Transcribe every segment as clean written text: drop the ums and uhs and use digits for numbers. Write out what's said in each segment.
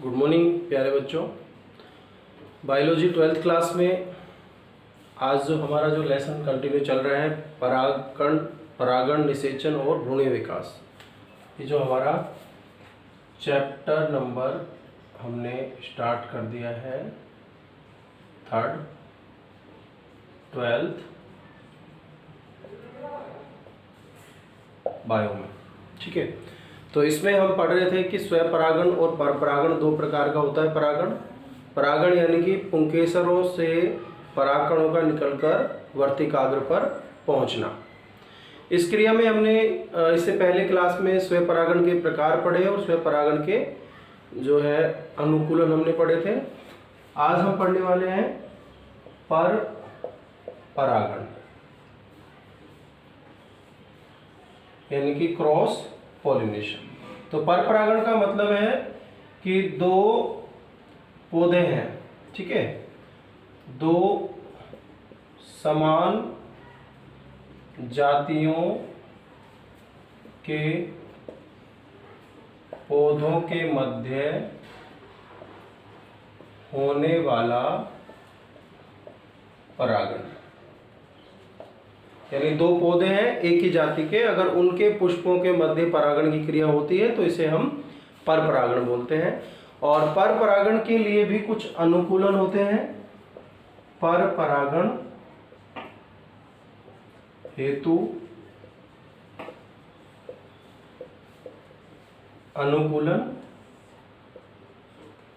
Good morning प्यारे बच्चों। Biology 12th class में आज जो लेसन कंटिन्यू चल रहा है परागण निषेचन और भ्रूणीय विकास, ये जो हमारा चैप्टर नंबर हमने स्टार्ट कर दिया है 3rd 12th बायो में, ठीक है। तो इसमें हम पढ़ रहे थे कि स्वपरागण और परपरागण दो प्रकार का होता है। परागण यानी कि पुंकेसरों से परागकणों का निकलकर वर्तिकाग्र पर पहुंचना। इस क्रिया में हमने इससे पहले क्लास में स्वपरागण के प्रकार पढ़े और स्वपरागण के जो है अनुकूलन हमने पढ़े थे। आज हम पढ़ने वाले हैं परपरागण यानी कि क्रॉस पॉलिनेशन। तो परपरागण का मतलब है कि दो पौधे हैं, ठीक है, दो समान जातियों के पौधों के मध्य होने वाला परागण, यानी दो पौधे हैं एक ही जाति के, अगर उनके पुष्पों के मध्य परागण की क्रिया होती है तो इसे हम परपरागण बोलते हैं। और परपरागण के लिए भी कुछ अनुकूलन होते हैं। परपरागण हेतु अनुकूलन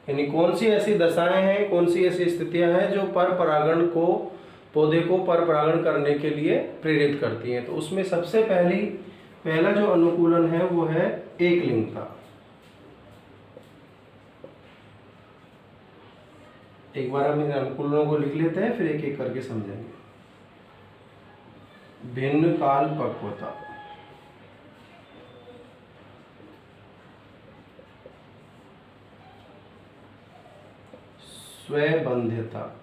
यानी कौन सी ऐसी दशाएं हैं, कौन सी ऐसी स्थितियां हैं जो परपरागण को पौधे को परपरागण करने के लिए प्रेरित करती हैं। तो उसमें सबसे पहला जो अनुकूलन है वो है एक लिंगता। एक बार हम इन अनुकूलनों को लिख लेते हैं, फिर एक एक करके समझेंगे। भिन्न काल पक्वता, स्वबंध्यता,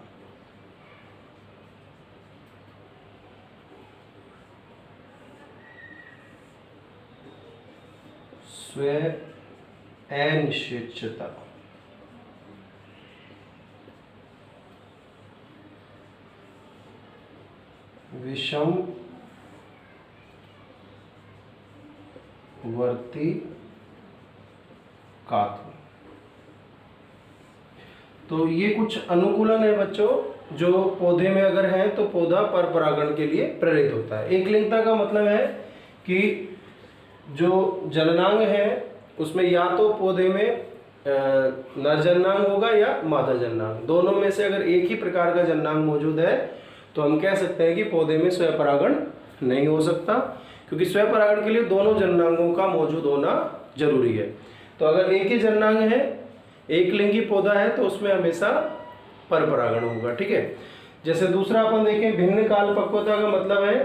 अनिश्चितता, विषम वर्तिकात्व। तो ये कुछ अनुकूलन है बच्चों, जो पौधे में अगर है तो पौधा परपरागण के लिए प्रेरित होता है। एक लिंगता का मतलब है कि जो जननांग है उसमें या तो पौधे में नर जननांग होगा या मादा जननांग, दोनों में से अगर एक ही प्रकार का जननांग मौजूद है तो हम कह सकते हैं कि पौधे में स्वपरागण नहीं हो सकता, क्योंकि स्वपरागण के लिए दोनों जननांगों का मौजूद होना जरूरी है। तो अगर एक ही जननांग है, एक लिंगी पौधा है, तो उसमें हमेशा परपरागण होगा, ठीक है। जैसे दूसरा अपन देखें, भिन्न काल पक्वता का मतलब है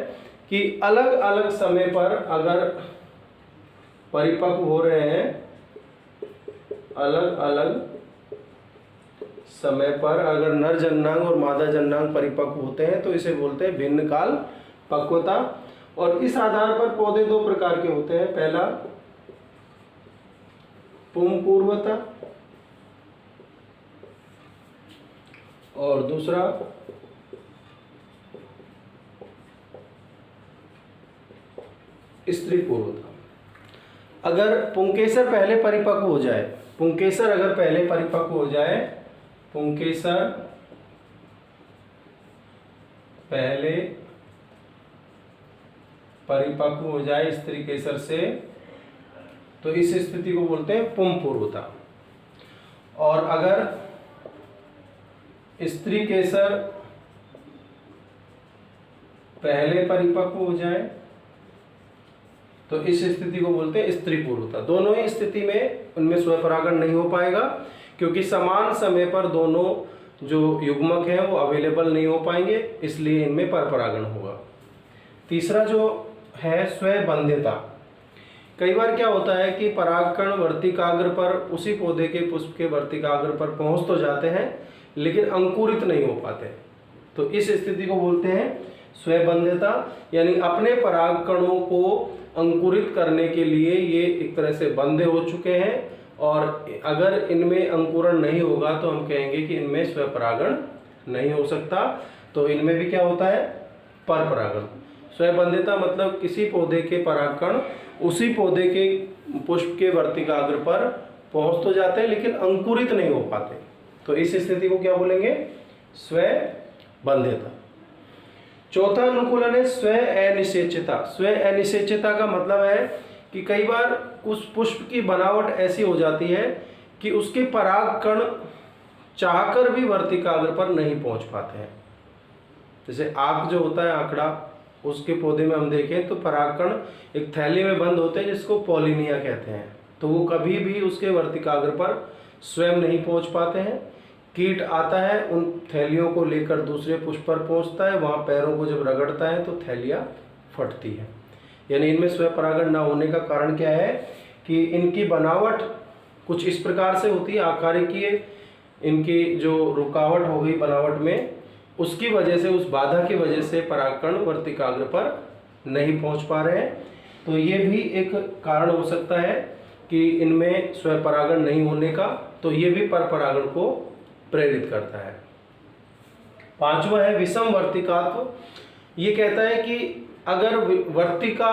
कि अलग अलग समय पर अगर परिपक्व हो रहे हैं, अलग अलग समय पर अगर नर जननांग और मादा जननांग परिपक्व होते हैं तो इसे बोलते हैं भिन्न काल पक्वता। और इस आधार पर पौधे दो प्रकार के होते हैं। पहला पुंपूर्वता और दूसरा स्त्री पूर्वता। अगर पुंकेसर पहले परिपक्व हो जाए, पुंकेसर अगर पहले परिपक्व हो जाए, पुंकेसर पहले परिपक्व हो जाए स्त्री केसर से, तो इस स्थिति को बोलते हैं पुंपूर्वता। और अगर स्त्री केसर पहले परिपक्व हो जाए तो इस स्थिति को बोलते हैं स्त्री पूर्वता। दोनों ही स्थिति में उनमें स्वपरागण नहीं हो पाएगा, क्योंकि समान समय पर दोनों जो युग्मक हैं वो अवेलेबल नहीं हो पाएंगे, इसलिए इनमें परपरागण होगा। तीसरा जो है स्वबंध्यता। कई बार क्या होता है कि परागकण वर्तिकाग्र पर, उसी पौधे के पुष्प के वर्तिकाग्र पर पहुंच तो जाते हैं लेकिन अंकुरित नहीं हो पाते, तो इस स्थिति को बोलते हैं स्वबंध्यता। यानी अपने परागकणों को अंकुरित करने के लिए ये एक तरह से बंधे हो चुके हैं और अगर इनमें अंकुरण नहीं होगा तो हम कहेंगे कि इनमें स्वपरागण नहीं हो सकता। तो इनमें भी क्या होता है, परपरागण। स्वबंधिता मतलब किसी पौधे के परागकण उसी पौधे के पुष्प के वर्तिकाग्र पर पहुंच तो जाते हैं लेकिन अंकुरित नहीं हो पाते, तो इस स्थिति को क्या बोलेंगे, स्वबंधिता। चौथा अनुकूलन है स्व अनिषेच्यता। स्व अनिषेच्यता का मतलब है कि कई बार उस पुष्प की बनावट ऐसी हो जाती है कि उसके परागकण चाहकर भी वर्तिकाग्र पर नहीं पहुंच पाते हैं। जैसे आंख जो होता है, आंकड़ा, उसके पौधे में हम देखें तो परागकण एक थैली में बंद होते हैं जिसको पॉलिनिया कहते हैं, तो वो कभी भी उसके वर्तिकाग्र पर स्वयं नहीं पहुंच पाते हैं। कीट आता है, उन थैलियों को लेकर दूसरे पुष्प पर पहुंचता है, वहां पैरों को जब रगड़ता है तो थैलियां फटती है। यानी इनमें स्वपरागण न होने का कारण क्या है कि इनकी बनावट कुछ इस प्रकार से होती है, आकारिकीय इनकी जो रुकावट हो गई बनावट में, उसकी वजह से, उस बाधा की वजह से परागकण वर्तिकाग्र पर नहीं पहुंच पा रहे हैं। तो ये भी एक कारण हो सकता है कि इनमें स्वपरागण नहीं होने का, तो ये भी परपरागण को प्रेरित करता है। पांचवा है विषम वर्तिकात्व। ये कहता है कि अगर वर्तिका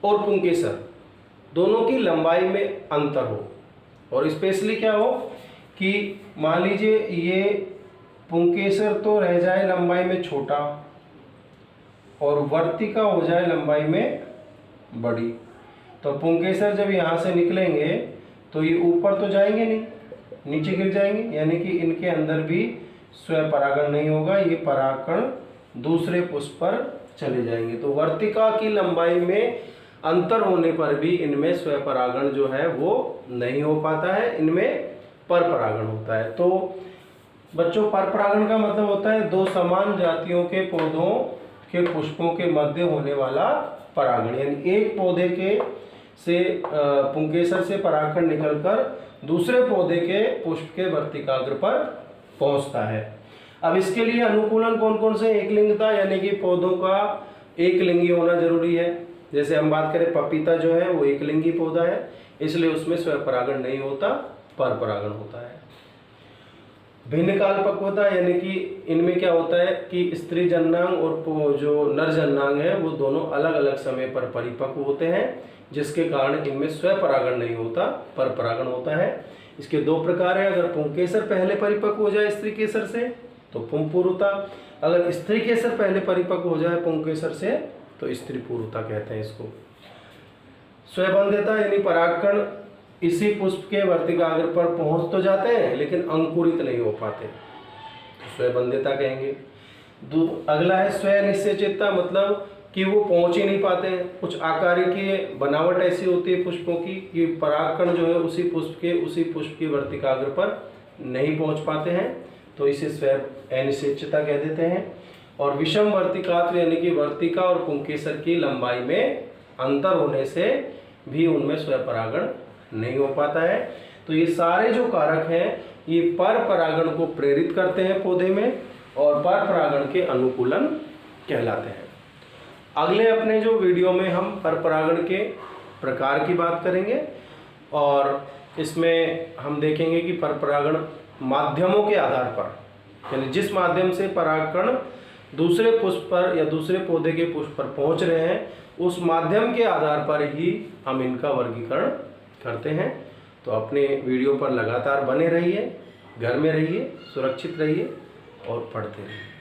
और पुंकेसर दोनों की लंबाई में अंतर हो, और स्पेशली क्या हो कि मान लीजिए ये पुंकेसर तो रह जाए लंबाई में छोटा और वर्तिका हो जाए लंबाई में बड़ी, तो पुंकेसर जब यहाँ से निकलेंगे तो ये ऊपर तो जाएंगे नहीं, नीचे गिर जाएंगे, यानी कि इनके अंदर भी स्वपरागण नहीं होगा, ये परागकण दूसरे पुष्प पर चले जाएंगे। तो वर्तिका की लंबाई में अंतर होने पर भी इनमें स्वपरागण जो है वो नहीं हो पाता है, इनमें परपरागण होता है। तो बच्चों, परपरागण का मतलब होता है दो समान जातियों के पौधों के पुष्पों के मध्य होने वाला परागण, यानी एक पौधे के से पुंकेसर से परागकण निकलकर दूसरे पौधे के पुष्प के वर्तिकाग्र पर पहुंचता है। अब इसके लिए अनुकूलन कौन कौन से, एक लिंगता, यानी कि पौधों का एक लिंगी होना जरूरी है। जैसे हम बात करें पपीता जो है वो एक लिंगी पौधा है, इसलिए उसमें स्वपरागण नहीं होता, परपरागण होता है। भिन्न काल पक्वता, यानी कि इनमें क्या होता है कि स्त्री जननांग और जो नर जननांग है वो दोनों अलग अलग समय पर परिपक्व होते हैं, जिसके कारण इनमें स्वपरागण नहीं होता, परपरागण होता है। इसके दो प्रकार है, अगर पुंकेसर पहले परिपक्व हो जाए स्त्री केसर से तो पुंपुरुता, अगर स्त्री केसर पहले परिपक्व हो जाए पुंकेसर से तो स्त्री पुरुता कहते हैं इसको। स्वबंधिता यानी परागकण इसी पुष्प के वर्तिकाग्र पर पहुंच तो जाते हैं लेकिन अंकुरित नहीं हो पाते, स्वबंधिता कहेंगे। अगला है स्वनिश्चेचता, मतलब कि वो पहुंच ही नहीं पाते हैं। कुछ आकारिकीय बनावट ऐसी होती है पुष्पों की कि परागकण जो है उसी पुष्प की वर्तिकाग्र पर नहीं पहुंच पाते हैं, तो इसे स्व अनिश्चेचता कह देते हैं। और विषम वर्तिकात्व यानी कि वर्तिका और पुंकेसर की लंबाई में अंतर होने से भी उनमें स्वपरागण नहीं हो पाता है। तो ये सारे जो कारक हैं ये परपरागण को प्रेरित करते हैं पौधे में और परपरागण के अनुकूलन कहलाते हैं। अगले अपने जो वीडियो में हम परपरागण के प्रकार की बात करेंगे और इसमें हम देखेंगे कि परपरागण माध्यमों के आधार पर, यानी जिस माध्यम से परागकण दूसरे पुष्प पर या दूसरे पौधे के पुष्प पर पहुंच रहे हैं, उस माध्यम के आधार पर ही हम इनका वर्गीकरण करते हैं। तो अपने वीडियो पर लगातार बने रहिए, घर में रहिए, सुरक्षित रहिए और पढ़ते रहिए।